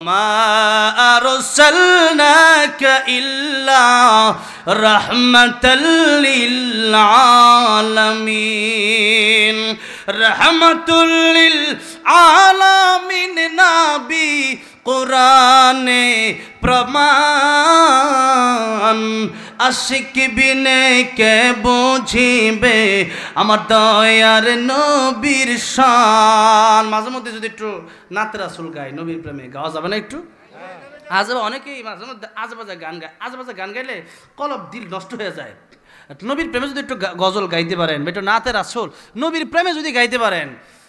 ওমা আরসালনাকা ইল্লা রাহমাতাল লিল আলামিন। রাহমাতুল লিল আলামিন নবী কোরআনে প্রমাণ, আশিক বিনে কে বুঝিবে আমার দয়ার নবীর শান। মাঝে মধ্যে যদি একটু নাতে রাসূল গাই, নবীর প্রেমে গাওয়া যাবে না একটু? আজেবা অনেকেই মাঝে মধ্যে আজেবাজে গান গায়। আজেবাজে গান গাইলে কলব দিল নষ্ট হয়ে যায়। নবীর প্রেমে যদি একটু গজল গাইতে পারেন, একটু নাতে রাসূল নবীর প্রেমে যদি গাইতে পারেন,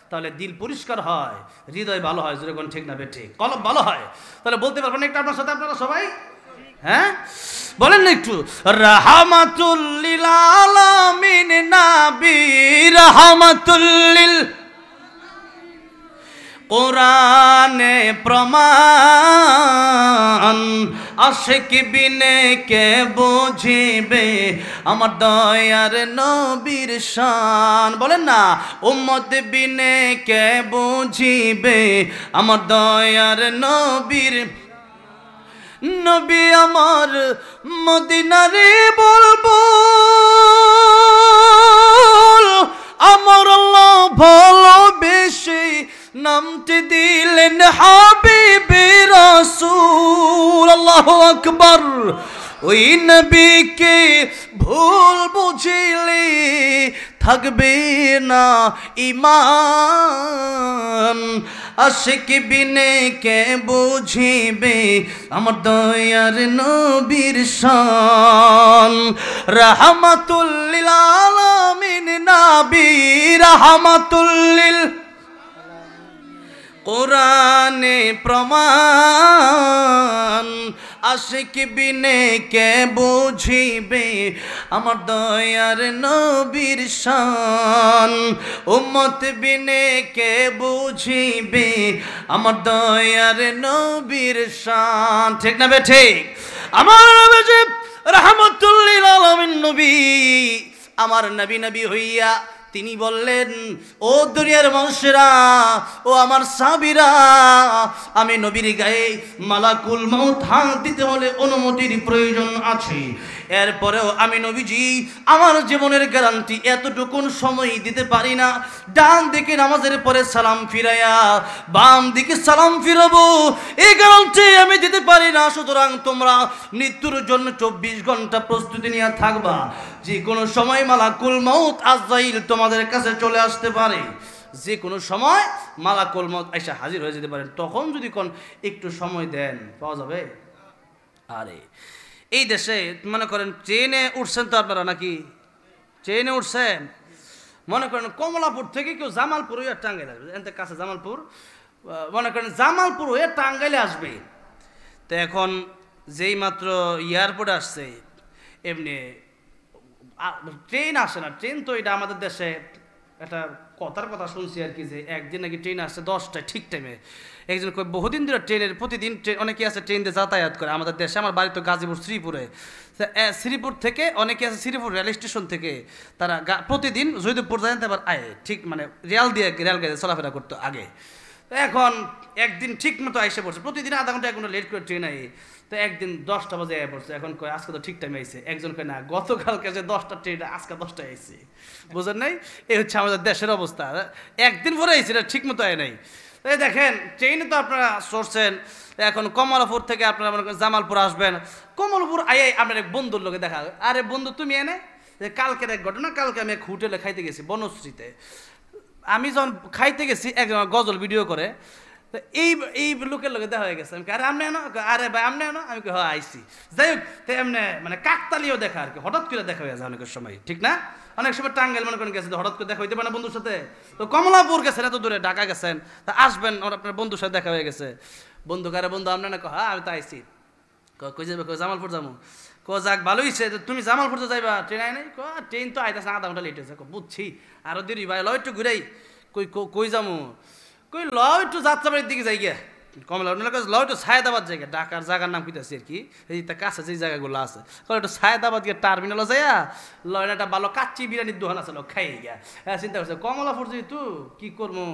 তাহলে দিল পরিষ্কার হয়, হৃদয় ভালো হয়, যেরকম ঠিক না ঠিক কলব ভালো হয়। তাহলে বলতে পারবেন একটু আপনার সাথে, আপনারা সবাই হ্যাঁ বলেন না একটু? রাহমাতুল লিল আলামিন নবী রাহমাতুল লিল কোরআনে প্রমাণ, আশিক বিনে কে বুঝিবে আমার দয়ার নবীর শান। বলেন না, উম্মত বিনে কে বুঝিবে আমার দয়ার নবীর। নবী আমার মদিনারে বুলবুল, আমার আল্লাহ ভালোবেসে নামটি দিলেন হাবিবে রাসূল। আল্লাহু আকবার। ওই নবীকে ভুল বুঝিলে থাকবে না ঈমান, আশিক বিনে কে বুঝিবে আমার দয়ার নবীর শান। রাহমাতুল লিল আলামিন নবী রাহমাতুল লিল কোরআনে প্রমাণ, আশিক বিনে কে বুঝিবে আমার দয়ার নবীর শান। উম্মত বিনে কে বুঝিবে আমার দয়ার নবীর শান। ঠিক না বে ঠিক? আমার নবী রাহমাতুল লিল আলামিন নবী, আমার নবী নবী হইয়া তিনি বললেন, ও দুনিয়ার মানুষেরা, ও আমার সাহাবীরা, আমি নবীর গায়ে মালাকুল মউত হাত দিতে হলে অনুমতির প্রয়োজন আছে। এরপরেও আমি নবীজি আমার জীবনের গ্যারান্টি এতটুকুন সময় দিতে পারি না। ডান দিকে নামাজের পরে সালাম ফিরাইয়া বাম দিকে সালাম ফিরাবো, এই গ্যারান্টি আমি দিতে পারি না। সুতরাং তোমরা মৃত্যুর জন্য 24 ঘন্টা প্রস্তুতি নিয়ে থাকবা। যে কোনো সময় মালাকুল মউত আজরাইল তোমাদের কাছে চলে আসতে পারে। যে কোনো সময় মালাকুল মউত এসে হাজির হয়ে যেতে পারেন। তখন যদি কোন একটু সময় দেন, পাওয়া যাবে। আরে এই দেশে মনে করেন ট্রেনে উঠছেন তো আপনারা, নাকি ট্রেনে উঠছেন? মনে করেন কমলাপুর থেকে কেউ জামালপুর হয়ে টাঙ্গাইলে আসবে, এর কাছে জামালপুর, মনে করেন জামালপুর হয়ে টাঙ্গাইলে আসবে। তো এখন যেই মাত্র এয়ারপোর্ট আসছে, এমনি ট্রেন আসে না। ট্রেন তো এটা আমাদের দেশে একটা কথার কথা শুনছি আর কি, যে একদিন নাকি ট্রেন আসছে 10টায় ঠিক টাইমে। একজন বহুদিন ধরে ট্রেনের প্রতিদিন অনেকে আছে ট্রেন দিয়ে যাতায়াত করে আমাদের দেশে। আমার বাড়ি তো গাজীপুর শ্রীপুরে। শ্রীপুর থেকে অনেকে আছে শ্রীপুর রেল স্টেশন থেকে, তারা প্রতিদিন জয়দেবপুর জানতে আবার আয় ঠিক মানে রেল গাড়ি চলাফেরা করতো আগে। তো এখন একদিন ঠিক মতো আইসে পড়ছে। প্রতিদিন আধা ঘন্টা 1 ঘন্টা লেট করে ট্রেন আই। তো একদিন 10টা বাজে আয় পড়ছে। এখন কয় আজকে তো ঠিক টাইমে আইছে। একজন কয় না, গতকালকে যে 10টা ট্রেন আজকে 10টায় আইছে। বুঝেন নাই? এই হচ্ছে আমাদের দেশের অবস্থা। একদিন পরে আইছে, এটা ঠিক মতো আয় নাই। এই দেখেন ট্রেনে তো আপনারা চড়ছেন, এখন কমলাপুর থেকে আপনারা মনে করেন জামালপুর আসবেন। কমলাপুর আই আপনার এক বন্ধুর লোকে দেখা, আরে বন্ধু তুমি এনে, কালকের এক ঘটনা। কালকে আমি এক হোটেলে খাইতে গেছি বনশ্রীতে। আমি যখন খাইতে গেছি একজন গজল ভিডিও করে, তো এই লোকের লোকে দেখা হয়ে গেছে। আমি আরে আমনে আনো, আরে ভাই আমনে আনো। আমি হ্যাঁ আইসি। যাই হোক, তো এমনি মানে কাকতালিও দেখা আর কি, হঠাৎ করে দেখা হয়ে যায় অনেকের সময়, ঠিক না? অনেক সময় টাঙ্গাইল মনে করেন গেছে, হঠাৎ করে দেখা হইতে পারে না বন্ধুর সাথে। তো কমলাপুর গেছেন, এত দূরে ঢাকা গেছেন, তা আসবেন, আপনার বন্ধুর সাথে দেখা হয়ে গেছে। বন্ধু কারে বন্ধু আমনে না, হ্যাঁ আমি তো আইসি। কই যাবে? জামালপুর যাবো। যাক ভালো হয়েছে, তুমি জামালপুর তো যাইবা, ট্রেন আয় নাই? ট্রেন তো আইতেছে, আধা ঘন্টা লেট হয়েছে। বুঝছি, আরো দেরি ভাই, ল একটু ঘুরাই। কই যাবো? কই ল একটু যাত্রাবাড়ির দিকে যাই গিয়া। কমলা ল একটু সায়দাবাদ জায়গা, ঢাকার জায়গার নাম কিতেছি আর কি, এই তার কাছে যে জায়গাগুলো আছে। একটু সায়দাবাদ গিয়ে টার্মিনাল যাইয়া ল একটা ভালো কাচ্চি বিরিয়ানির দোকান আছে, খাই গিয়া। হ্যাঁ চিন্তা করছে কমলাপুর যেহেতু কি করবো,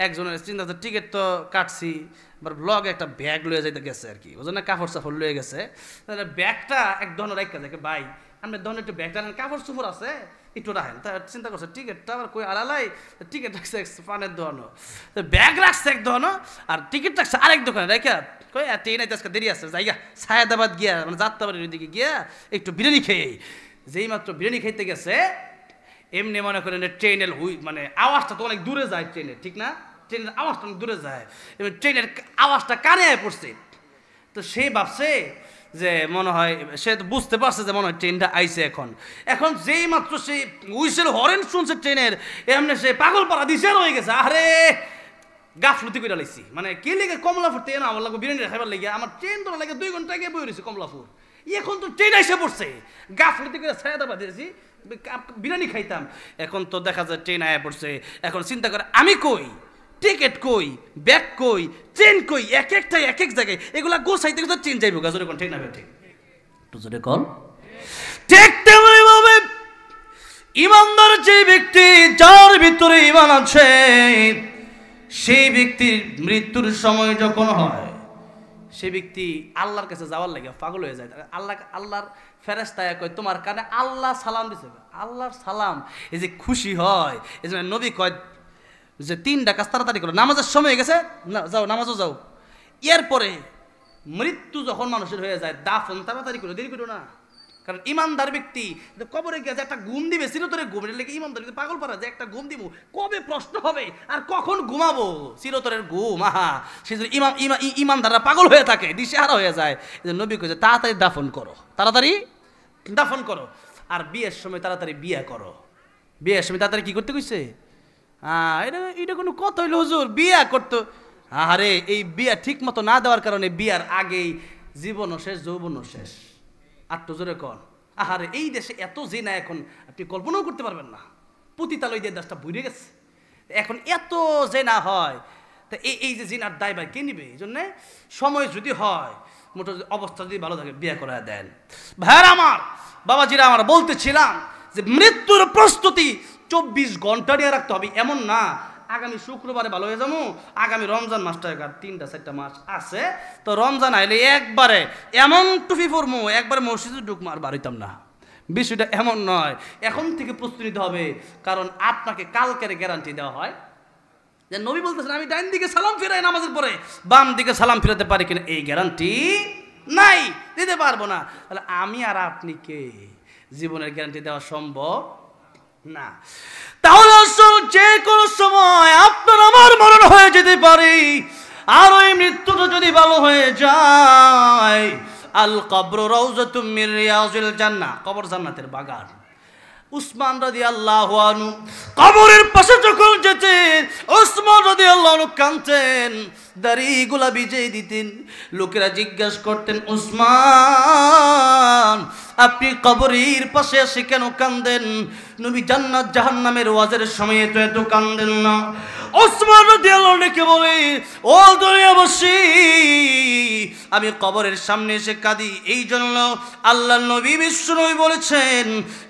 একজনের চিন্তা হচ্ছে টিকিট তো কাটছি, এবার ব্লগে একটা ব্যাগ লয়ে যাইতে গেছে আর কি, ওই জন্য কাপড় সাপড় লয়ে গেছে। তাহলে ব্যাগটা এক ধরনের রাখা দেখে ভাই আপনার ধরনের একটু ব্যাগটা কাপড় চুপড় আছে একটু রাখেন। তা চিন্তা করছে টিকিটটা আবার কই আড়ালাই, টিকিট রাখছে পানের দোকানও, ব্যাগ রাখছে এক দোকানও, আর টিকিট রাখছে আরেক দোকানে রেখা কই ট্রেন আইতে আজকে দেরি আছে, জায়গা সায়দাবাদ গিয়া মানে যাত্রাবাড়ির দিকে গিয়া একটু বিরিয়ানি খেয়ে, যেই মাত্র বিরিয়ানি খাইতে গেছে এমনি মনে করেন ট্রেনের মানে আওয়াজটা তো অনেক দূরে যায় ট্রেনের, ঠিক না? ট্রেনের আওয়াজটা অনেক দূরে যায়, এবং ট্রেনের আওয়াজটা কানে আয় পড়ছে। তো সে ভাবছে যে মনে হয়, সে তো বুঝতে পারছে যে মনে হয় ট্রেনটা আইছে এখন। এখন যেই মাত্র সে হুইসেল হরেন শুনছে ট্রেনের, এমনি সে পাগল পাড়া দিশে রয়ে গেছে। আরে গাফলতি করে লাইছি, মানে কে লেগে কমলাপুর ট্রেন আমার লাগবে বিরিয়ানি খাইবার লেগে, আমার ট্রেন তো লাগে 2 ঘন্টা আগে বই রয়েছে কমলাপুর, এখন তো ট্রেন এসে পড়ছে, গাফলতি করে ছায়াদাবাদ দিয়েছি বিরিয়ানি খাইতাম। এখন তো দেখা যায় ট্রেন আয়া পড়ছে, এখন চিন্তা করে আমি কই, টিকিট কই, ব্যাগ কই, ট্রেন কই, এক একটা এক এক জায়গায় এগুলা গোছাইতে গেলে ট্রেন যাইব গাজরে কোন ঠিক না বেঠে একটু জোরে কল। ঠিক তেমনি ভাবে ইমানদার যে ব্যক্তি যার ভিতরে ইমান আছে, সেই ব্যক্তির মৃত্যুর সময় যখন হয়, সে ব্যক্তি আল্লাহর কাছে যাওয়ার লাগে পাগল হয়ে যায়। আল্লাহর ফেরেশতায় কয় তোমার কানে আল্লাহ সালাম দিছে, আল্লাহর সালাম এই যে খুশি হয়। এই জন্য নবী কয় যে 3টা কাজ তাড়াতাড়ি করো, নামাজের সময় হয়ে গেছে যাও নামাজও যাও। এরপরে মৃত্যু যখন মানুষের হয়ে যায় দাফন তাড়াতাড়ি করো, দেরি করো না। কারণ ইমানদার ব্যক্তি কবরে গিয়ে একটা ঘুম দিবে, চিরতরে ঘুমের লেগে ইমানদার পাগল পারা যে একটা ঘুম দিব, কবে প্রশ্ন হবে আর কখন ঘুমাবো, চিরতরের ঘুম। আহা, সেই জন্য ইমানদাররা পাগল হয়ে থাকে, দিশেহারা হয়ে যায়। নবী কইছে তাড়াতাড়ি দাফন করো, তাড়াতাড়ি দাফন করো। আর বিয়ের সময় তাড়াতাড়ি বিয়ে করো। বিয়ের সময় তাড়াতাড়ি কি করতে কইছে? এটা কোনো কথা হইলো হুজুর, বিয়া করতো। আরে এই বিয়া ঠিক মতো না দেওয়ার কারণে বিয়ার আগেই জীবনও শেষ, যৌবনও শেষ। আটটু জোরে কন। আহারে এই দেশে এত জিনা এখন আপনি কল্পনাও করতে পারবেন না, পতিতালয় দিয়ে দেশটা বুঝে গেছে, এখন এত জেনা হয়। তা এই যে জিনার দায়ভার কে নিবে? এই জন্যে সময় যদি হয়, মোট অবস্থা যদি ভালো থাকে বিয়ে করা দেন। ভাইয়ার আমার, বাবাজিরা আমার, বলতেছিলাম যে মৃত্যুর প্রস্তুতি 24 ঘন্টা নিয়ে রাখতে হবে। এমন না আগামী শুক্রবারে ভালো হয়ে যাবো, আগামী রমজান মাসটা 3-4টা মাস আছে, তো রমজান আইলে একবারে এমন টুপি পরমু, একবারে মসজিদে ঢুকমু আর বাড়িতাম না। বিষয়টা এমন নয়, এখন থেকে প্রস্তুতি নিতে হবে। কারণ আপনাকে কালকের গ্যারান্টি দেওয়া হয় যে নবী বলতেছেন আমি ডাইন দিকে সালাম ফিরাই নামাজের পরে, বাম দিকে সালাম ফিরাতে পারি কিনা এই গ্যারান্টি নাই, দিতে পারবো না। তাহলে আমি আর আপনি কে? জীবনের গ্যারান্টি দেওয়া সম্ভব না। তাহলে যে কোনো সময় আপনার আমার মরণ হয়ে যেতে পারে, আর ওই মৃত্যুটা যদি ভালো হয়ে যায়, আল কবর রাউযাতুম মির রিয়াজিল জান্নাহ, কবর জান্নাতের বাগান। উসমান রাদিয়াল্লাহু আনহু কবরের পাশে যখন যেতেন, উসমান রাদিয়াল্লাহু আনহু কাঁদতেন, দাড়িগুলা ভিজিয়ে দিতেন। লোকেরা জিজ্ঞাসা করতেন উসমান আপনি কবরের পাশে এসে কেন কাঁদেন? নবী জান্নাত জাহান্নামের ওয়াজের সময় তো এত কাঁদেন না। উসমান রাদিয়াল্লাহু আনহু বলে ও দুনিয়াবাসী, আমি কবরের সামনে এসে কাঁদি এই জন্য আল্লাহর নবী বিশ্বনবী বলেছেন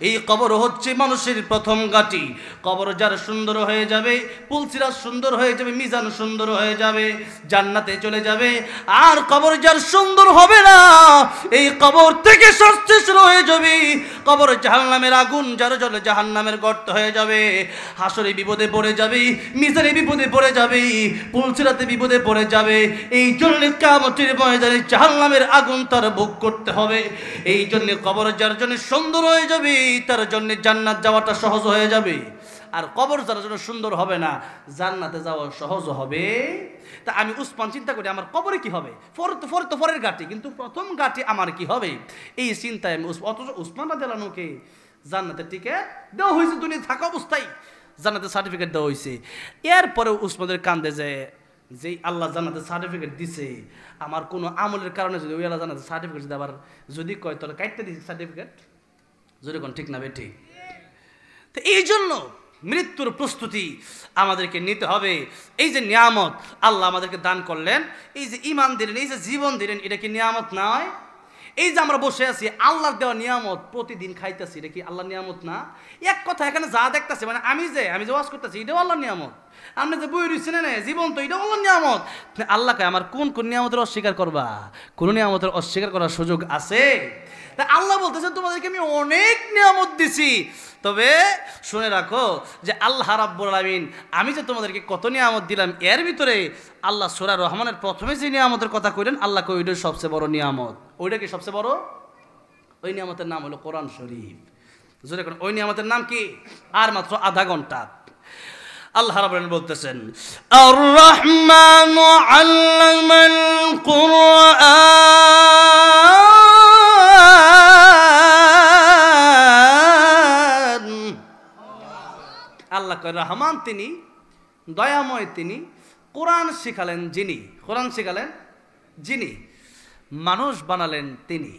এই কবর হচ্ছে মানুষের প্রথম ঘাঁটি। কবর যার সুন্দর হয়ে যাবে, পুলসিরাত সুন্দর হয়ে যাবে, মিজান সুন্দর হয়ে যাবে, জান্নাতে চলে যাবে। আর কবর যার সুন্দর হবে না, এই কবর থেকে শাস্তি শুরু হয়ে যাবে। কবর জাহান্নামের আগুন যার জ্বলে জাহান্নামের গর্ত হয়ে যাবে। হাসরে বিপদে পড়ে যাবে, মিজানে বিপদে পড়ে যাবে, পুলসিরাতে বিপদে পড়ে যাবে। এই জন্য কিয়ামতের ময়দানে জাহান্নামের আগুন তার ভোগ করতে হবে। এই জন্য কবর যার জন্য সুন্দর হয়ে যাবে, তার জন্য জান্নাত যাওয়াটা সহজ হয়ে যাবে। আর কবর যার জন্য সুন্দর হবে না, জান্নাতে যাওয়া সহজ হবে। তা আমি উসমান চিন্তা করি আমার কবরে কি হবে, পরের ঘাটে, কিন্তু প্রথম ঘাটে আমার কি হবে, এই চিন্তায় আমি অথচ উসমান রাদিয়াল্লাহু আনহুকে জান্নাতের টিকিট দেওয়া হয়েছে, দুনিয়া থাকা অবস্থায় জান্নাতের সার্টিফিকেট দেওয়া হয়েছে। এরপরে উসমানের কান্দে যে যেই আল্লাহ জান্নাতের সার্টিফিকেট দিছে, আমার কোনো আমলের কারণে যদি ওই আল্লাহ জান্নাতের সার্টিফিকেট যদি আবার যদি কয় তাহলে কাটতে দিচ্ছে সার্টিফিকেট, যদি কোন ঠিক না বে ঠিক। তো এই জন্য মৃত্যুর প্রস্তুতি আমাদেরকে নিতে হবে। এই যে নিয়ামত আল্লাহ আমাদেরকে দান করলেন, এই যে ঈমান দিলেন, এই যে জীবন দিলেন, এটা কি নিয়ামত নয়? এই যে আমরা বসে আছি আল্লাহর দেওয়া নিয়ামত, প্রতিদিন খাইতেছি, এটা কি আল্লাহর নিয়ামত না? এক কথা এখানে যা দেখতেছে, মানে আমি যে ওয়াজ করতেছি, এটাও আল্লাহর নিয়ামত। আপনি যে বই রয়েছেন না জীবন তো এটা আল্লাহর নিয়ামত। আল্লাহকে আমার কোন কোন নিয়ামতের অস্বীকার করবা? কোন নিয়ামতের অস্বীকার করার সুযোগ আছে? তা আল্লাহ বলতেছেন তোমাদেরকে আমি অনেক নিয়ামত দিছি, তবে শুনে রাখো যে আল্লাহ রাব্বুল আলামিন আমি যে তোমাদেরকে কত নিয়ামত দিলাম, এর ভিতরে আল্লাহ সূরা রহমানের প্রথমে যে নিয়ামতের কথা কইলেন, আল্লাহ কই ওইটা সবচেয়ে বড় নিয়ামত। ওইটা কি সবচেয়ে বড়? ওই নিয়ামতের নাম হলো কোরআন শরীফ। জোরে কোন ওই নিয়ামতের নাম কি? আর মাত্র আধা ঘন্টা আল্লাহ রাব্বুল আলামিন বলতেছেন আর রহমানু আল্লামাল কুরআন। আল্লাহ কয় রহমান তিনি, দয়াময় তিনি, কোরআন শিখালেন যিনি, কোরআন শিখালেন যিনি, মানুষ বানালেন তিনি।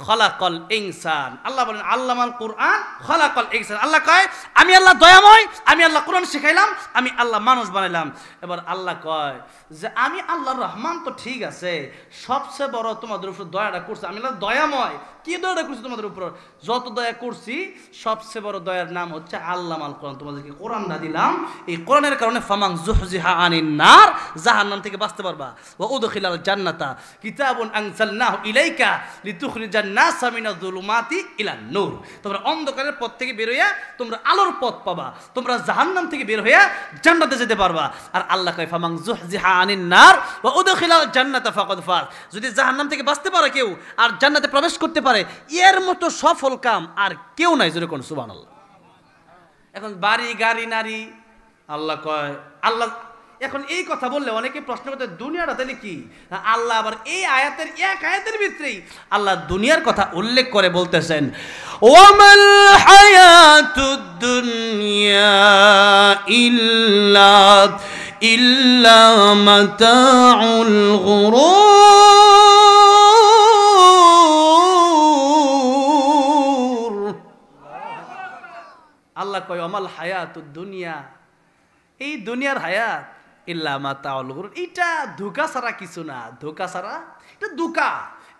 খলাকল ইনসান, আল্লাহ বলেন আল্লামাল কুরআন খলাকল ইনসান। আল্লাহ কয় আমি আল্লাহ দয়াময়, আমি আল্লাহ কোরআন শিখাইলাম, আমি আল্লাহ মানুষ বানাইলাম। এবার আল্লাহ কয় যে আমি আল্লাহ রহমান তো ঠিক আছে, সবচেয়ে বড় তোমাদের উপর দয়াটা করছে আমি আল্লাহ দয়াময়। কি দয়াটা করছি তোমাদের উপর? যত দয়া করছি সবচেয়ে বড় দয়ার নাম হচ্ছে আল্লামাল কোরআন। তোমাদেরকে কোরআনটা দিলাম, এই কোরআনের কারণে ফামাং যুহজিহা আনিন নার, জাহান্নাম থেকে বাঁচতে পারবা। ওয়া উদখিলাল জান্নাতা কিতাবুন আনজালনাহু ইলাইকা লিতুখরিজান নাসা মিনাজ যুলুমাতি ইলান নূর। তোমরা অন্ধকারের পথ থেকে বের হইয়া তোমরা আলোর পথ পাবা, তোমরা জাহান্নাম থেকে বের হইয়া জান্নাতে যেতে পারবা। আর আল্লাহ কয় ফামাং যুহজিহা আনিন নার ওয়া উদখিলাল জান্নাতা ফাকাদ ফাজ। যদি জাহান্নাম থেকে বাঁচতে পারে কেউ আর জান্নাতে প্রবেশ করতে পারে, এর মতো সফল কাম আর কেউ নাই। জোরে কোন সুবহানাল্লাহ। এখন বাড়ি গাড়ি নারী, আল্লাহ কয় আল্লাহ এখন এই কথা বললে অনেকে প্রশ্ন করতে দুনিয়াটা তাহলে কি? আল্লাহ আবার এই আয়াতের এক আয়াতের ভিতরেই আল্লাহ দুনিয়ার কথা উল্লেখ করে বলতেছেন ওয়ামাল হায়াতুদ দুনিয়া ইল্লা মাতাউল গুরুর। আল্লাহ কয় ওয়ামাল হায়াতুদ দুনিয়া, এই দুনিয়ার হায়াত ইল্লা মাতাউল গুরুর, এটা ধোঁকা ছাড়া কিছু না, ধোঁকা ছাড়া এটা ধোঁকা।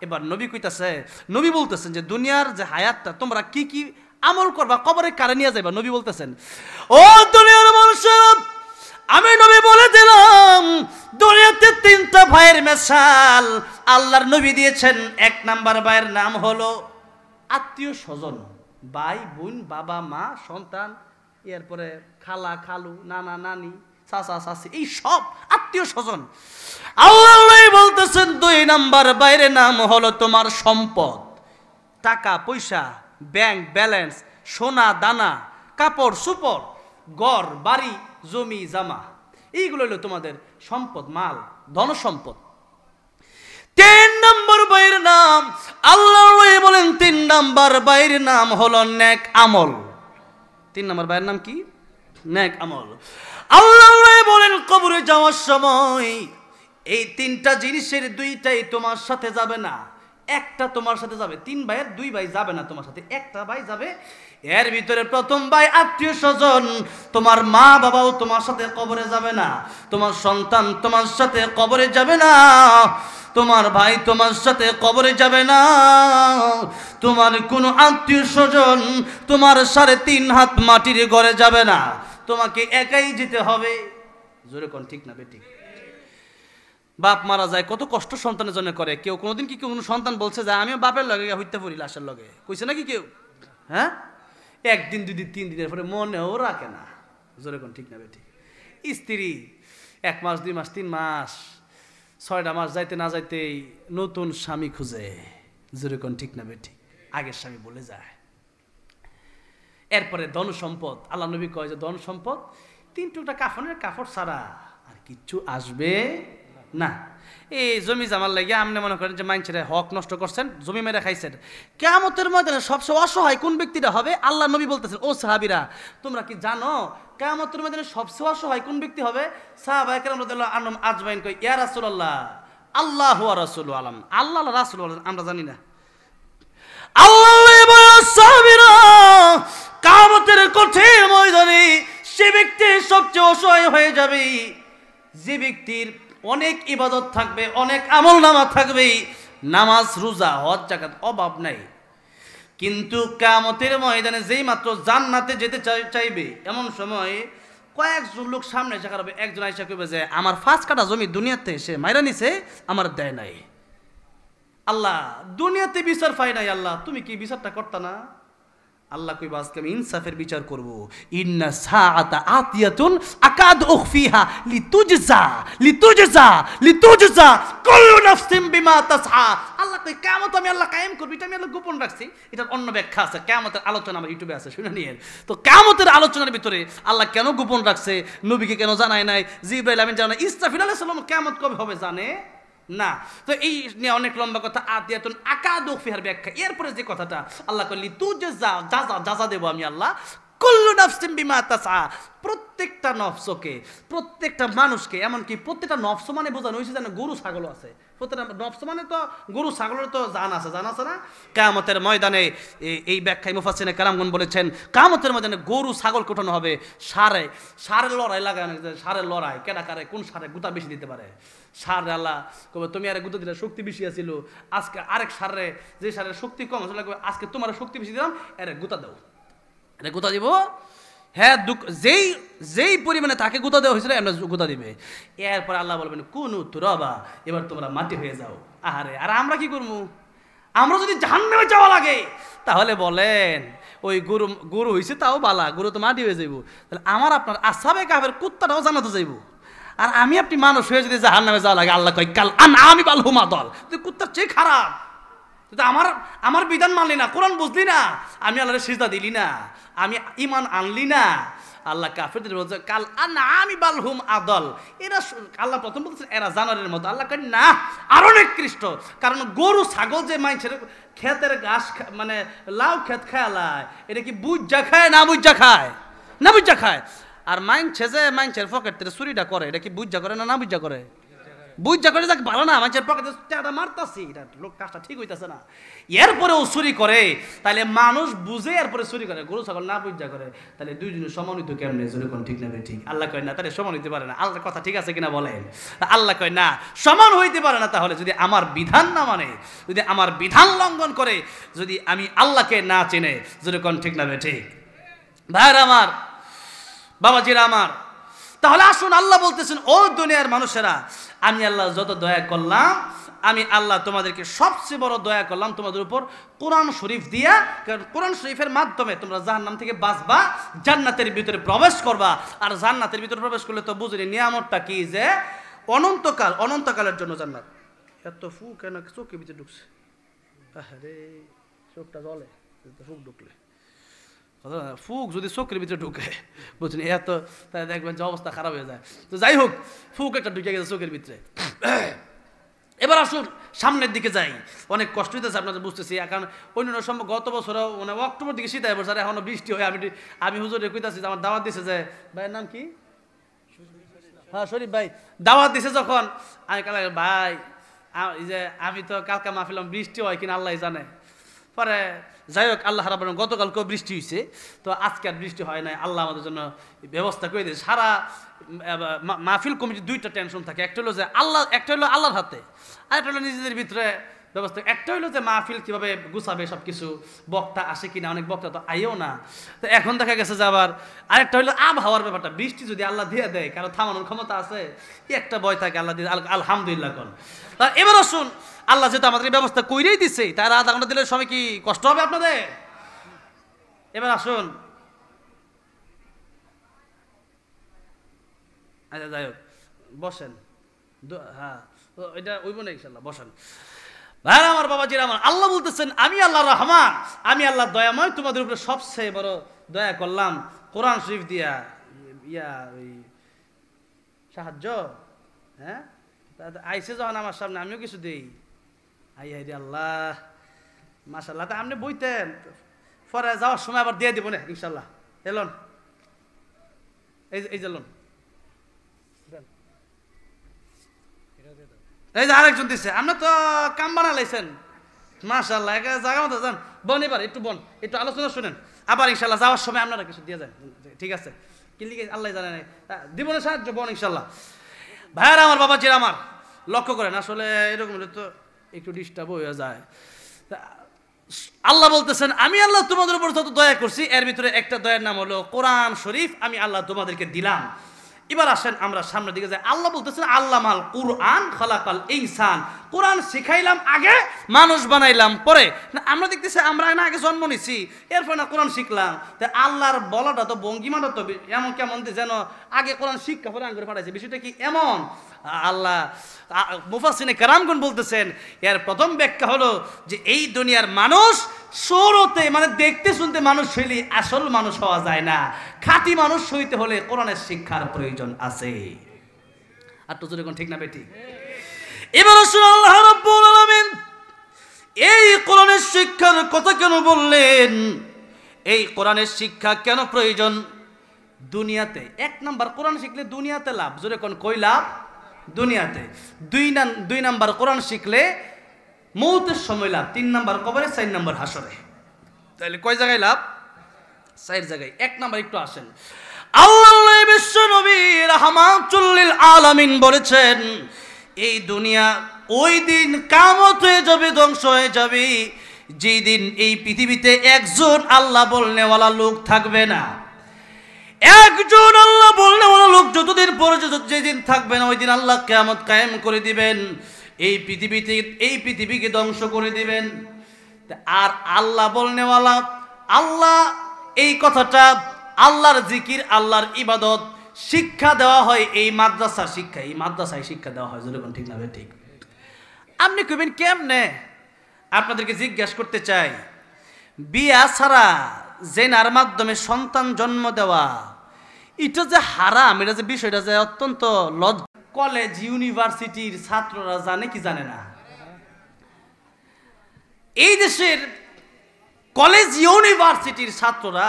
এবার নবী কইতাছে, নবী বলতেছেন যে দুনিয়ার যে হায়াতটা তোমরা কি কি আমল করবা কবরে কারে নিয়ে যাইবা। নবী বলতেছেন ও দুনিয়ার মানুষেরা, আমি নবী বলে দিলাম দুনিয়াতে তিনটা ভাইয়ের মিসাল আল্লাহর নবী দিয়েছেন। এক নাম্বার ভাইয়ের নাম হলো আত্মীয় স্বজন, ভাই বোন, বাবা মা, সন্তান, এরপরে খালা খালু, নানা নানি, চাচা চাচি, এই সব আত্মীয় স্বজন। আল্লাহ বলতেছেন দুই নাম্বার বাইরের নাম হলো তোমার সম্পদ, টাকা পয়সা, ব্যাংক ব্যালেন্স, সোনা দানা, কাপড় সুপড়, ঘর বাড়ি, জমি জামা, এইগুলো হলো তোমাদের সম্পদ, মাল, ধন সম্পদ। তিন নম্বর বাইরের নাম আল্লাহ বলেন, তিন নম্বর বাইরের নাম হলো নেক আমল। তিন নম্বর বাইরের নাম কি? নেক আমল। আল্লাহ বলেন কবরে যাওয়ার সময় এই তিনটা জিনিসের দুইটাই তোমার সাথে যাবে না, একটা তোমার সাথে যাবে। তিন ভাইয়ের দুই ভাই যাবে না তোমার সাথে, একটা ভাই যাবে। এর ভিতরে প্রথম ভাই আত্মীয় স্বজন, তোমার মা বাবাও তোমার সাথে কবরে যাবে না, তোমার সন্তান তোমার সাথে কবরে যাবে না, তোমার ভাই তোমার সাথে কবরে যাবে না, তোমার কোনো আত্মীয় স্বজন তোমার 3.5 হাত মাটির ঘরে যাবে না, তোমাকে একাই যেতে হবে। জোরে কোন ঠিক না বেঠিক? বাপ মারা যায় কত কষ্ট সন্তানের জন্য করে। কেউ কোনোদিন কি কোনো সন্তান বলছে যে আমি বাপের লগে হইতে পারি লাশের লগে? কইছে নাকি কেউ? হ্যাঁ, একদিন দুই দিন 3 দিনের পরে মনেও রাখে না। জোরে কোন ঠিক না বেঠিক? স্ত্রী 1 মাস 2 মাস 3 মাস 6টা মাস যাইতে না যাইতেই নতুন স্বামী খুঁজে। জোরে কোন ঠিক না বেঠিক? আগের স্বামী বলে যায়। এরপরে ধন সম্পদ, আল্লাহ নবী কয় যে ধন সম্পদ 3 টুকরা কাফনের কাপড় ছাড়া আর কিচ্ছু আসবে না। এই জমি জামার লাগে আপনি মনে করেন যে মানুষের হক নষ্ট করছেন, জমি মেরে খাইছেন, কিয়ামতের ময়দানে সবচেয়ে অসহায় কোন ব্যক্তিটা হবে? আল্লাহ নবী বলতেছেন ও সাহাবীরা তোমরা কি জানো কিয়ামতের ময়দানে সবচেয়ে অসহায় কোন ব্যক্তি হবে? সাহাবায়ে কেরাম রাদিয়াল্লাহু আনহুম আজমাইন কয় ইয়া রাসূলুল্লাহ আল্লাহু ওয়া রাসূলু আলাম, আল্লাহ আর রাসূল আমরা জানি না। আল্লাহ বলেন সাহাবীরা কিয়ামতের কঠিন ময়দানে সে ব্যক্তি সবচেয়ে অসহায় হয়ে যাবে যে ব্যক্তির অনেক ইবাদত থাকবে, অনেক আমল নামা থাকবে, নামাজ রোজা হজ যাকাত অভাব নাই, কিন্তু কিয়ামতের ময়দানে যেই মাত্র জান্নাতে যেতে চাইবে এমন সময় কয়েকজন লোক সামনে এসে খারাপ, একজন আইসা কইবে যে আমার 5 কাঠা জমি দুনিয়াতে সে মাইরা নিছে, আমার দেয় নাই। আল্লাহ দুনিয়াতে বিচার পাই নাই, আল্লাহ তুমি কি বিচারটা করতা না? আল্লাহ কইবা আজকে আমি ইনসাফের বিচার করব। ইন্না সাআতা আতিয়াতুন আকাদ উখফিহা লিতুজজা কুল্লু নাফসিন বিমা তাসআ। আল্লাহ কই কিয়ামত আমি আল্লাহ কায়েম করব, এটা আমি আল্লাহ গোপন রাখছি। এটার অন্য ব্যাখ্যা আছে, কিয়ামতের আলোচনা আমার ইউটিউবে আছে, শুনে নিয়েন। তো কিয়ামতের আলোচনার ভিতরে আল্লাহ কেন গোপন রাখছে, নবীকে কেন জানায় নাই, জিবরাইল আমিন জানায়, ইসরাফিল আলাইহিস সালাম কিয়ামত কবে হবে জানে না। তো এই নিয়ে অনেক লম্বা কথা, আতিয়াতুন আকাদু ফিহার ব্যাখ্যা। এরপরে যে কথাটা আল্লাহ কইলি যাজা দেব আমি আল্লাহ, কুল্লু নাফসিন বিমা তাসআ, প্রত্যেকটা নফসকে, প্রত্যেকটা মানুষকে, এমনকি প্রত্যেকটা নফস মানে বোঝানো হয়েছে যেন গরু ছাগলও আছে। প্রত্যেকটা নফস মানে তো গরু ছাগলের তো জান আছে না? কিয়ামতের ময়দানে এই ব্যাখ্যায় মুফাসসিরিনে কেরামগণ বলেছেন, কিয়ামতের ময়দানে গরু ছাগল কোটানো হবে, সারের লড়াই লাগানো, সারের লড়াই, কেডা কারে কোন সারে গুতা বেশি দিতে পারে। সার আল্লাহ কবে তুমি আরে গুতা দিলে শক্তি বেশি আছিল, আজকে আরেক সারে, যে সারের শক্তি কম আছে আজকে তোমার শক্তি বেশি দিলাম, এরে গুতা দাও, এরে গুতা দিব। হ্যাঁ, যেই পরিমাণে তাকে গুতা দেওয়া হয়েছিল এমন গুতা দিবে। এরপর আল্লাহ বলবেন কুনু তুরাবা, এবার তোমরা মাটি হয়ে যাও। আহারে, আর আমরা কি করবো? আমরা যদি জাহান্নামে যাওয়া লাগে তাহলে বলেন ওই গরু হয়েছে তাও বালা, গরু তো মাটি হয়ে যাইব। তাহলে আমার আপনার আসহাবে কাফের কুত্তাটাও জান্নাতে যাইব। আর আমি আপনি মানুষ হয়ে যদি জাহান্নামে যাওয়া লাগে, আল্লাহ কয় কাল আমি বালহুমা দল, তুই কুত্তার চেয়ে খারাপ, তুই তো আমার বিধান মানলি না, কোরআন বুঝলি না, আমি আল্লাহরে সিজদা দিলি না, আমি ঈমান আনলি না। আল্লাহ কাফেরদের বলছে কাল আমি বালহুম আদল, এরা আল্লাহ প্রথম বলছেন এরা জানোয়ারের মতো। আল্লাহ কয় না, আরো নিকৃষ্ট। কারণ গরু ছাগল যে মানুষের ক্ষেতের ঘাস মানে লাউ ক্ষেত খায়, এটা কি বুঝা খায় না বুঝা খায়? না বুঝা খায়। আর মাইনছের পকেট থেকে চুরিটা করে, এটা কি বুঝা করে না বুঝা করে? বুঝা করে, যাক ভালো না, মানুষের পকেটে টাকা মারতাছি, এটা লোক কাজটা ঠিক হইতাছে না, এরপরেও চুরি করে। তাহলে মানুষ বুঝে এরপরে চুরি করে, গরু ছাগল না বুঝা করে, তাহলে দুইজনে সমানিত কেমনে? যদি কোন ঠিক না ঠিক? আল্লাহ কয় না, তাহলে সমান হইতে পারে না। আল্লাহর কথা ঠিক আছে কিনা বলেন? আল্লাহ কয় না, সমান হইতে পারে না। তাহলে যদি আমার বিধান না মানে, যদি আমার বিধান লঙ্ঘন করে, যদি আমি আল্লাহকে না চিনে, যদি কোন ঠিক না ঠিক? ভাইরা আমার, বাবাজিরা আমার, তাহলে আসুন আল্লাহ বলতেছেন, ও দুনিয়ার মানুষেরা, আমি আল্লাহ যত দয়া করলাম, আমি আল্লাহ তোমাদেরকে সবচেয়ে বড় দয়া করলাম তোমাদের উপর কোরআন শরীফ দিয়া। কারণ কোরআন শরীফের মাধ্যমে তোমরা জাহান্নাম থেকে বাঁচবা, জান্নাতের ভিতরে প্রবেশ করবা। আর জান্নাতের ভিতরে প্রবেশ করলে তো বুঝলি নিয়ামতটা কি, যে অনন্তকালের জন্য জান্নাত। এত ফু কেন চোখের ভিতরে ঢুকছে? আরে চোখটা জ্বলে, ফুক ঢুকলে, ফুক যদি চোখের ভিতরে ঢুকে, বুঝছেন, এত তাহলে দেখবেন যে অবস্থা খারাপ হয়ে যায়। তো যাই হোক, ফুক একটা ঢুকে গেছে চোখের ভিতরে। এবার আসুন সামনের দিকে যাই। অনেক কষ্ট হইতেছে আপনাদের, বুঝতেছি। কারণ অন্য সময় গত বছরও মানে অক্টোবর দিকে শীত হয়ে পড়ছে, আর এখনো বৃষ্টি হয়। আমি হুজুরে কইতাছি, আমার দাওয়াত দিছে, যে ভাইয়ের নাম কি, হ্যাঁ শরীফ ভাই, দাওয়াত দিছে যখন, আমি কাল ভাই এই যে আমি তো কালকে মাহফিলাম, বৃষ্টি হয় কিনা আল্লাহ জানে। পরে যাই হোক, আল্লাহ রাব্বুল আলামিন গতকালকেও বৃষ্টি হয়েছে, তো আজকে আর বৃষ্টি হয় নাই। আল্লাহ আমাদের জন্য ব্যবস্থা করে দিয়েছে। সারা মাহফিল কমিটির দুইটা টেনশন থাকে, একটা হলো যে একটা হলো আল্লাহর হাতে, আর একটা হলো নিজেদের ভিতরে ব্যবস্থা। একটা হলো যে মাহফিল কিভাবে গুছাবে সব কিছু, বক্তা আসে কিনা, অনেক বক্তা তো আইও না। তো এখন দেখা গেছে যে আবার আরেকটা হলো আবহাওয়ার ব্যাপারটা, বৃষ্টি যদি আল্লাহ দিয়ে দেয়, কারো থামানোর ক্ষমতা আছে, একটা ভয় থাকে। আল্লাহ দিয়ে আলহামদুলিল্লাহ কোন। এবার আসুন, আল্লাহ যেহেতু আমাদের ব্যবস্থা কইরেই দিচ্ছে, তার আধা ঘন্টা দিলে সবাই কি কষ্ট হবে আপনাদের? এবার আসুন, আচ্ছা যাই হোক, বসেন। হ্যাঁ, এটা ওইব না ইনশাল্লাহ, বসেন। ভাই আমার, বাবাজিরা আমার, আল্লাহ বলতেছেন আমি আল্লাহ রহমান, আমি আল্লাহ দয়াময়, তোমাদের উপরে সবচেয়ে বড় দয়া করলাম কোরআন শরীফ দিয়া। ওই সাহায্য, হ্যাঁ, আইসে যখন আমার সামনে, আমিও কিছু দিই। আই রে আল্লাহ, মাশাআল্লাহ। তা আপনি বইতেন, পরে যাওয়ার সময় আবার দিয়ে দিব না ইনশাল্লাহ। এলন, এই যে লোন, এই যে আরেকজন দিচ্ছে, আপনি তো কাম বানালাইছেন মাশাআল্লাহ, জায়গা মতো যান। বোন এবার একটু একটু আলোচনা শুনেন, আবার ইনশাল্লাহ যাওয়ার সময় আপনারা কিছু দিয়ে যান, ঠিক আছে? কি লিখে আল্লাহ জানে, দিব না সাহায্য বোন ইনশাল্লাহ। ভাইয়ারা আমার, বাবাজিরা আমার, লক্ষ্য করেন, আসলে এরকম তো একটু ডিস্টার্ব হয়ে যায়। আল্লাহ বলতেছেন আমি আল্লাহ তোমাদের উপর যত দয়া করছি এর ভিতরে একটা দয়ার নাম হলো কোরআন শরীফ আমি আল্লাহ তোমাদেরকে দিলাম। এবার আসেন আমরা সামনের দিকে যাই। আল্লাহ বলতেছেন আল্লামাল কুরআন খালাকাল ইনসান, কোরআন শিখাইলাম আগে মানুষ বানাইলাম পরে। না আমরা দেখতেছি আমরা না আগে জন্ম নিছি এরপর না কোরআন শিখলাম। তাই আল্লাহর বলাটা তো ভঙ্গিমাটা তো এমন কেমন যেন আগে কোরআন শিক্ষা পরে আঙ্গুরে পাঠাইছে, বিষয়টা কি এমন? আল্লাহ মুফাসসিরে কেরামগণ বলতেছেন এর প্রথম ব্যাখ্যা হলো যে এই দুনিয়ার মানুষ সৌরতে মানে দেখতে শুনতে মানুষ হইলে আসল মানুষ হওয়া যায় না, খাঁটি মানুষ হইতে হলে কোরআনের শিক্ষার প্রয়োজন আছে। আর তো যেরকম ঠিক না বেটি? এবার আসুন আল্লাহ রাব্বুল আলামিন এই কোরআনের শিক্ষার কথা কেন বললেন, এই কোরআনের শিক্ষা কেন প্রয়োজন? দুনিয়াতে এক নাম্বার কোরআন শিখলে দুনিয়াতে লাভ, জোরে কোন কই লাভ? দুনিয়াতে। দুই নাম্বার কোরআন শিখলে মৌতের সময় লাভ, 3 নাম্বার কবরে, 4 নাম্বার হাসরে। তাহলে কয় জায়গায় লাভ? 4 জায়গায়। এক নাম্বার একটু আসেন, আল্লাহ বিশ্ব নবী রাহমাতুল লিল আলামিন বলেছেন এই দুনিয়া ওই দিন কিয়ামত হয়ে যাবে, ধ্বংস হয়ে যাবে, যেই দিন এই পৃথিবীতে একজন আল্লাহ বলনেওয়ালা লোক থাকবে না। একজন আল্লাহ বলনেওয়ালা লোক যতদিন পরে যেদিন থাকবে না ওই দিন আল্লাহ কিয়ামত কায়েম করে দিবেন, এই পৃথিবীকে ধ্বংস করে দিবেন। আর আল্লাহ বলনেওয়ালা, আল্লাহ এই কথাটা আল্লাহর জিকির আল্লাহর ইবাদত শিক্ষা দেওয়া হয় এই মাদ্রাসা শিক্ষা, এই মাদ্রাসায় শিক্ষা দেওয়া হয়। যেরকম ঠিক না? ঠিক। আপনি কইবেন কেমনে? আপনাদেরকে জিজ্ঞাসা করতে চাই, বিয়া ছাড়া জেনার মাধ্যমে সন্তান জন্ম দেওয়া এটা যে হারাম, এটা যে বিষয়টা যে অত্যন্ত লজ্জা। কলেজ ইউনিভার্সিটির ছাত্ররা জানে কি জানে না? এই দেশের কলেজ ইউনিভার্সিটির ছাত্ররা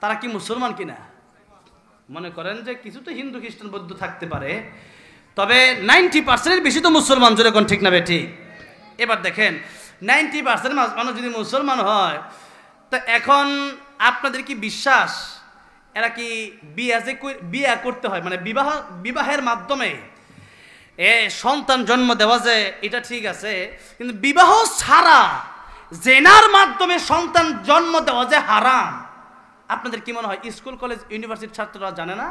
তারা কি মুসলমান কিনা? মনে করেন যে কিছু তো হিন্দু খ্রিস্টান বৌদ্ধ থাকতে পারে, তবে 90% বেশি তো মুসলমান। জোরে কোন ঠিক না ঠিক? এবার দেখেন 90% মানুষ যদি মুসলমান হয় তা এখন আপনাদের কি বিশ্বাস এরা কি বিয়া করতে হয় মানে বিবাহের মাধ্যমে সন্তান জন্ম দেওয়া যায় এটা ঠিক আছে, কিন্তু বিবাহ ছাড়া জেনার মাধ্যমে সন্তান জন্ম দেওয়া যায় হারাম। আপনাদের কি মনে হয় স্কুল কলেজ ইউনিভার্সিটির ছাত্ররা জানে না?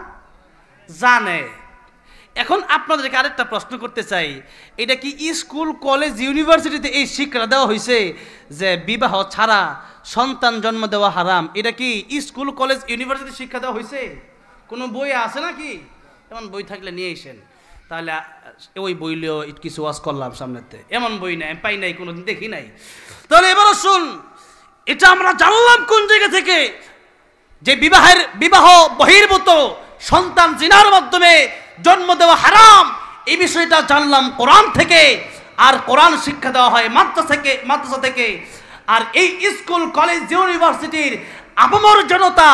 জানে। এখন আপনাদেরকে আরেকটা প্রশ্ন করতে চাই, এটা কি স্কুল কলেজ ইউনিভার্সিটিতে এই শিক্ষা দেওয়া হয়েছে যে বিবাহ ছাড়া সন্তান জন্ম দেওয়া হারাম? এটা কি স্কুল কলেজ ইউনিভার্সিটি শিক্ষা দেওয়া হয়েছে? কোনো বই আছে নাকি? এমন বই থাকলে নিয়ে এসেন, তাহলে ওই বইলেও কিছু ওয়াজ করলাম সামনেতে। এমন বই নাই, পাই নাই, কোনোদিন দেখি নাই। তাহলে এবার শুন, এটা আমরা জানলাম কোন জায়গা থেকে যে বিবাহ বহির্ভূত সন্তান জিনার মাধ্যমে জন্ম দেওয়া হারাম, এই বিষয়টা জানলাম কোরআন থেকে। আর কোরআন শিক্ষা দেওয়া হয় মাদ্রাসা থেকে। আর এই স্কুল কলেজ ইউনিভার্সিটির আপামর জনতা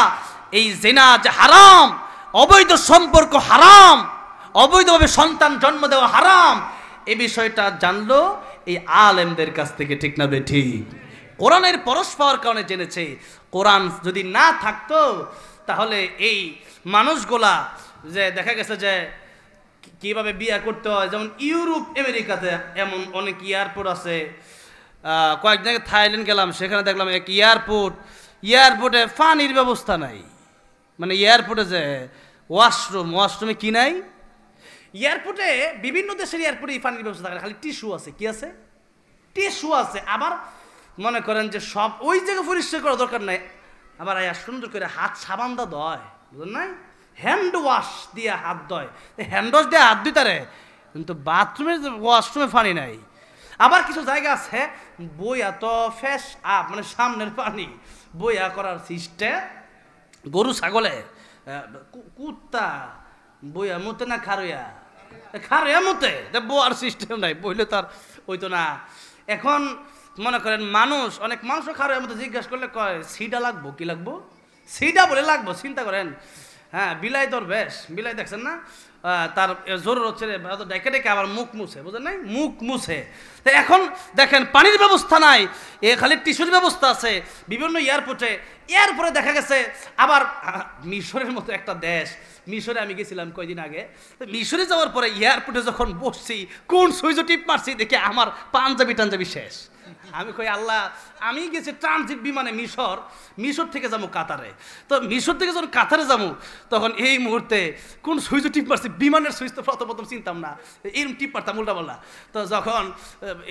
এই জিনা যে হারাম, অবৈধ সম্পর্ক হারাম, অবৈধভাবে সন্তান জন্ম দেওয়া হারাম, এই বিষয়টা জানলো এই আলেমদের কাছ থেকে। ঠিক না ঠিক? কোরআনের পরশ পাওয়ার কারণে জেনেছে। কোরআন যদি না থাকতো তাহলে এই মানুষগুলা যে দেখা গেছে যে কিভাবে বিয়ে করতে হয়, যেমন ইউরোপ আমেরিকাতে এমন অনেক এয়ারপোর্ট আছে। কয়েকদিন আগে থাইল্যান্ড গেলাম, সেখানে দেখলাম এক এয়ারপোর্টে পানির ব্যবস্থা নাই। মানে এয়ারপোর্টে যে ওয়াশরুমে কি নাই? এয়ারপোর্টে বিভিন্ন দেশের এয়ারপোর্টে পানির ব্যবস্থা থাকে, খালি টিস্যু আছে। কি আছে? টিস্যু আছে। আবার মনে করেন যে সব ওই জায়গায় পরিষ্কার করা দরকার নাই, আবার সুন্দর করে হাত সাবান দা ধয়, বুঝলেন নাই? হ্যান্ড ওয়াশ দিয়ে হাত ধয়, হ্যান্ড ওয়াশ দিয়ে হাত দিতারে, কিন্তু বাথরুমে ওয়াশরুমে পানি নাই। আবার কিছু জায়গা আছে বইয়া তো ফ্রেশ আপ মানে সামনের পানি বইয়া করার সিস্টেম। গরু ছাগলে কুত্তা বইয়া মতে না খারইয়া মতে, বইয়ার সিস্টেম নাই, বইলে তার ওই তো না। এখন মনে করেন অনেক মানুষও খারইয়ার মতো জিজ্ঞাসা করলে কয় সিডা লাগবো। কি লাগবো? সিডা বলে লাগবো। চিন্তা করেন, হ্যাঁ, বিলাই তোর বেশ, বিলাই দেখছেন না, তার জোর হচ্ছে ডেকে ডেকে আবার মুখ মুছে, বুঝলেন নাই? মুখ মুছে। তো এখন দেখেন পানির ব্যবস্থা নাই, খালি টিস্যুর ব্যবস্থা আছে বিভিন্ন এয়ারপোর্টে দেখা গেছে। আবার মিশরের মতো একটা দেশ, মিশরে আমি গেছিলাম কয়দিন আগে। মিশরে যাওয়ার পরে এয়ারপোর্টে যখন বসছি, কোন সুইচ টিপ মারছি দেখে আমার পাঞ্জাবি শেষ। আমি কই আল্লাহ আমি গেছি ট্রানজিট বিমানে মিশর থেকে যাবো কাতারে। তো মিশর থেকে যখন কাতারে যাবো তখন এই মুহূর্তে কোন সুইচ টিপ মারছি, বিমানের সুইচ তো প্রথম চিনতাম না, এরকম টিপ মারতাম উল্টা বললা। তো যখন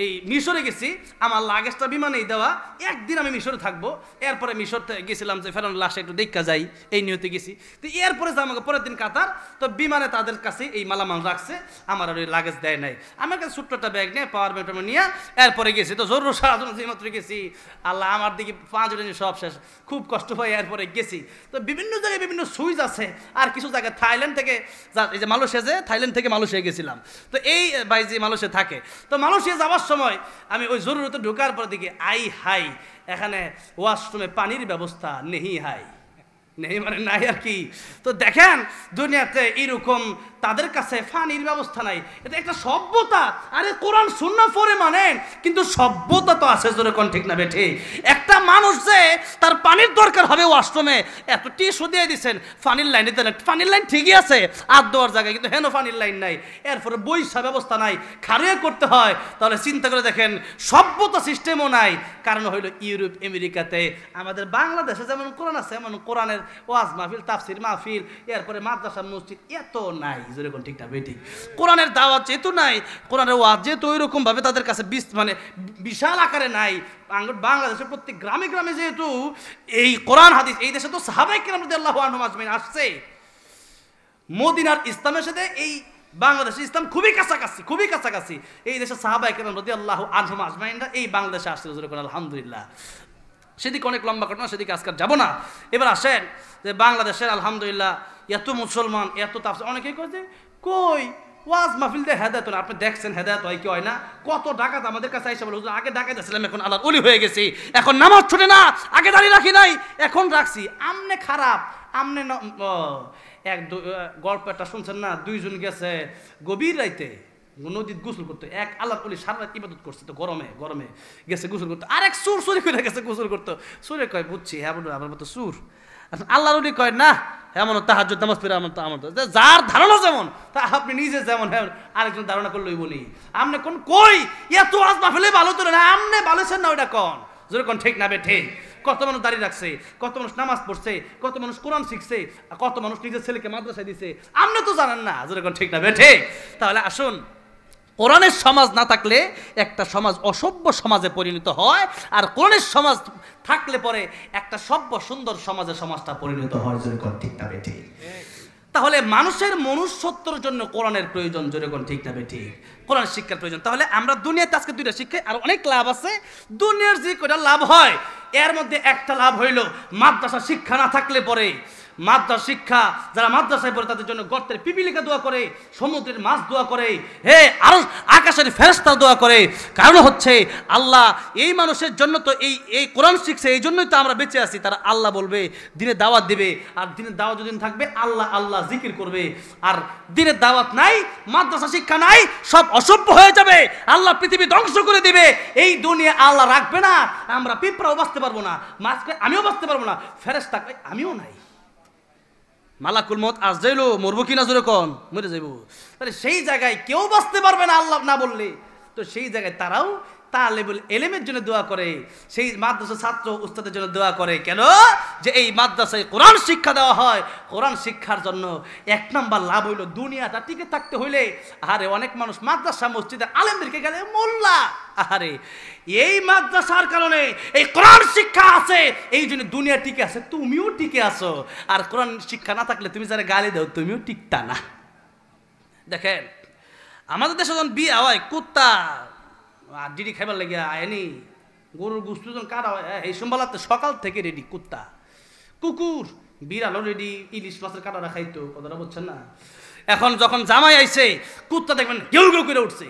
এই মিশরে গেছি আমার লাগেজটা বিমানেই দেওয়া, একদিন আমি মিশরে থাকবো, এরপরে মিশর গেছিলাম যে ফেরানোর লাশটা একটু দেখা যাই এই নিয়তে গেছি। তো এরপরে যে আমাকে পরের দিন কাতার, তো বিমানে তাদের কাছে এই মালামাল রাখছে, আমার আর ওই লাগেজ দেয় নাই। আমার কাছে ছোট্ট একটা ব্যাগ নিয়ে পাওয়ার ব্যাগটা নিয়ে এরপরে গেছি। তো জরুর সারাজন যে মাত্র গেছি আল্লাহ আমার দিকে 5 দিন সব শেষ, খুব কষ্ট পাই। এরপরে গেছি তো বিভিন্ন জায়গায় বিভিন্ন সুইচ আছে, আর কিছু জায়গায় থাইল্যান্ড থেকে এই যে মালয়েশিয়া, যে থাইল্যান্ড থেকে মালয়েশিয়া গেছিলাম। তো এই ভাই যে মালয়েশিয়া থাকে, তো মালয়েশিয়া যাওয়ার সময় আমি ওই জরুরতে ঢোকার পর দিকে আই হাই এখানে ওয়াশরুমে পানির ব্যবস্থা নেই, হাই নেই মানে নাই আর কি। তো দেখেন দুনিয়াতে এরকম তাদের কাছে পানির ব্যবস্থা নাই, এটা একটা সভ্যতা। আরে কোরআন সুন্নাহ পড়ে মানেন, কিন্তু সভ্যতা তো আছে, জোরে কোন ঠিক না বেঠে? একটা মানুষ যে তার পানির দরকার হবে ওয়াশরুমে, এত টিস্যু দিয়ে দিচ্ছেন, পানির লাইনে দেন, পানির লাইন ঠিকই আছে আর দেওয়ার জায়গায়, কিন্তু হেন পানির লাইন নাই, এরপরে বৈশা ব্যবস্থা নাই, খারিয়ে করতে হয়। তাহলে চিন্তা করে দেখেন সভ্যতা সিস্টেমও নাই। কারণ হইল ইউরোপ আমেরিকাতে, আমাদের বাংলাদেশে যেমন কোরআন আছে এমন কোরআনের ওয়াজ মাহফিল, তাফসির মাহফিল, এরপরে মাদ্রাসা মসজিদ এত নাই, যেরকম ঠিক না বেঠিক? কোরআনের দাওয়াত যেহেতু নাই, কোরআনের ওয়াজ যেহেতু ওইরকম ভাবে তাদের কাছে মানে বিশাল আকারে নাই, বাংলাদেশের প্রত্যেক গ্রামে গ্রামে যেহেতু এই কোরআন হাদিস, এই দেশে তো সাহাবায়ে কেরাম রাদিয়াল্লাহু আনহুম আজমাইন আসছে, মদিনার ইসলামের সাথে এই বাংলাদেশের ইসলাম খুবই কাছাকাছি। এই দেশে সাহাবায়ে কেরাম রাদিয়াল্লাহু আনহুম আজমাইনরা এই বাংলাদেশে আসছে, আলহামদুলিল্লাহ। সেদিকে অনেক লম্বা ঘটনা, সেদিকে আজকাল যাব না। এবার আসেন যে বাংলাদেশের আলহামদুলিল্লাহ এত মুসলমান, এত তাফসীর, অনেকেই কয় যে কই ওয়াজ মাহফিল দিয়ে হেদায়েত না। আপনি দেখছেন হেদায়েত হয় কি হয় না? কত ডাকাত আমাদের কাছে আইসা বলে হুজুর আগে ডাকাত ছিলাম, এখন আল্লাহর ওলি হয়ে গেছি, এখন নামাজ ছুটে না, আগে দাঁড়িয়ে রাখি নাই, এখন রাখছি। আমনে খারাপ, আমনে গল্প একটা শুনছেন না, 2 জন গেছে গভীর রাইতে নদীত গোসল করতে, এক আল্লাহর ওলি সারা রাত ইবাদত করছে, তো গরমে গেছে গোসল করতে, আরেক সুর চুরি করে গেছে গোসল করতে। সুরে কয় বুঝছি হ্যাঁ বলুন আমার মতো সুর। আল্লাহর ওলি কয় না এমন তাহাজ্জুদ নামাজ পড়ে আমার যার ধারণা যেমন তা আপনি নিজে যেমন, হ্যাঁ আরেকজন ধারণা করলেই বলি। আপনি কোন কই এত আজ মাহফিলে ভালো তো না, আপনি ভালোছেন না ওইটা কোন, জোরে কোন ঠিক না বেঠে? কত মানুষ দাঁড়িয়ে রাখছে, কত মানুষ নামাজ পড়ছে, কত মানুষ কোরআন শিখছে, কত মানুষ নিজের ছেলেকে মাদ্রাসায় দিছে, আপনি তো জানেন না, জোরে কোন ঠিক না বেঠে? তাহলে আসুন, কোরআনের সমাজ না থাকলে একটা সমাজ অসভ্য সমাজে পরিণত হয়, আর কোরআনের সমাজ থাকলে পরে একটা সভ্য সুন্দর সমাজটা পরিণত হয়, যেরকম ঠিক না বেঠি? তাহলে মানুষের মনুষ্যত্বের জন্য কোরআনের প্রয়োজন, যেরকম ঠিক না বেঠি? কোরআন শিক্ষার প্রয়োজন। তাহলে আমরা দুনিয়াতে আজকে 2টা শিক্ষায় আর অনেক লাভ আছে। দুনিয়ার যে কয়টা লাভ হয় এর মধ্যে একটা লাভ হইল মাদ্রাসা শিক্ষা না থাকলে পরে, মাদ্রাসা শিক্ষা যারা মাদ্রাসায় পড়ে তাদের জন্য গর্তের পিপিলিকা দোয়া করে, সমুদ্রের মাছ দোয়া করে, হে আরো আকাশের ফেরেশতা দোয়া করে। কারণ হচ্ছে আল্লাহ এই মানুষের জন্য তো এই কোরআন শিখছে, এই জন্যই তো আমরা বেঁচে আছি। তারা আল্লাহ বলবে, দিনে দাওয়াত দিবে, আর দিনের দাওয়াত যদি থাকবে আল্লাহ আল্লাহ জিকির করবে। আর দিনের দাওয়াত নাই, মাদ্রাসা শিক্ষা নাই, সব অসভ্য হয়ে যাবে, আল্লাহ পৃথিবী ধ্বংস করে দিবে, এই দুনিয়া আল্লাহ রাখবে না, আমরা পিঁপড়াও বাঁচতে পারবো না, মাছকে আমিও বাঁচতে পারবো না, ফেরেশতা আমিও নাই, মালাকুল মত আজ যাইলো মরবো কিনা জোরে কন, মরে যাইব। তাহলে সেই জায়গায় কেউ বাঁচতে পারবে না আল্লাহ না বললে, তো সেই জায়গায় তারাও তালেবুল ইলমের জন্য দোয়া করে, সেই মাদ্রাসা ছাত্র উস্তাদের জন্য দোয়া করে। কেন? যে এই মাদ্রাসায় কোরআন শিক্ষা দেওয়া হয়। কোরআন শিক্ষার জন্য 1 নাম্বার লাভ হইল দুনিয়াটা টিকে থাকতে হইলে, আরে অনেক মানুষ মাদ্রাসা মসজিদে আলেমদেরকে গেলে মোল্লা, আরে এই মাদ্রাসার কারণে এই কোরআন শিক্ষা আছে, এই জন্য দুনিয়া টিকে আছে, তুমিও টিকে আছো। আর কোরআন শিক্ষা না থাকলে তুমি যারা গালি দাও তুমিও টিকতা না। দেখেন আমাদের দেশে যখন বিয়ে হয়, কুত্তা আর ডিডি খাইবার লাগিয়া আয়নি, গরুর গুস্তু যখন কাটা হয় এই সোমবালাতে সকাল থেকে রেডি, কুত্তা কুকুর বিড়ালও রেডি, ইলিশ মাছের কাটাটা খাইতো, কথাটা বলছেন না? এখন যখন জামাই আইছে কুত্তা দেখবেন গেউ গেউ করে উঠছে।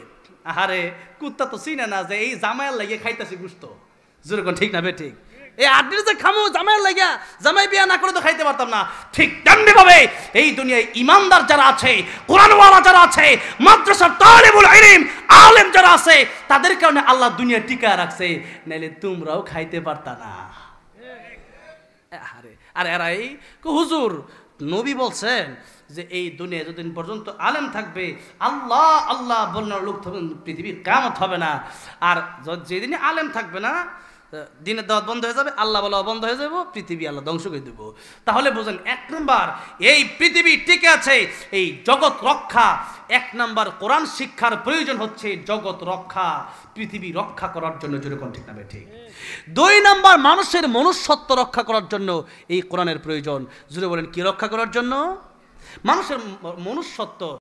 আরে কুত্তা তো চিনে না যে এই জামাইয়ের লাগিয়ে খাইতেছে গুস্ত, যেরকম ঠিক না বে ঠিক? এই আড্ডির যে খামো জামাইয়ের লাগিয়া, জামাই বিয়া না করে তো খাইতে পারতাম না। ঠিক তেমনি ভাবে এই দুনিয়ায় ইমানদার যারা আছে, কোরআনওয়ালা যারা আছে, মাদ্রাসার তালিবুল ইলম আলেম যারা আছে, তাদের কারণে আল্লাহ দুনিয়া টিকায় রাখছে, নাইলে তোমরাও খাইতে পারতা না। আরে আরে এরা এই হুজুর নবী বলছেন যে এই দুনিয়া যতদিন পর্যন্ত আলেম থাকবে আল্লাহ আল্লাহ বলার লোক থাকবে, পৃথিবীর কিয়ামত হবে না। আর যেদিনই আলেম থাকবে না, দিনের দাওয়াত বন্ধ হয়ে যাবে, আল্লাহ বলা বন্ধ হয়ে যাবে, পৃথিবী আল্লাহ ধ্বংস করে দেব। তাহলে বোঝেন, এক নম্বর এই পৃথিবী টিকে আছে এই জগৎ রক্ষা, এক নম্বর কোরআন শিক্ষার প্রয়োজন হচ্ছে জগৎ রক্ষা, পৃথিবী রক্ষা করার জন্য, যেরকম ঠিক না ঠিক। দুই নম্বর মানুষের মনুষ্যত্ব রক্ষা করার জন্য এই কোরআনের প্রয়োজন। জুড়ে বলেন, কি রক্ষা করার জন্য? মানুষের মনুষ্যত্ব।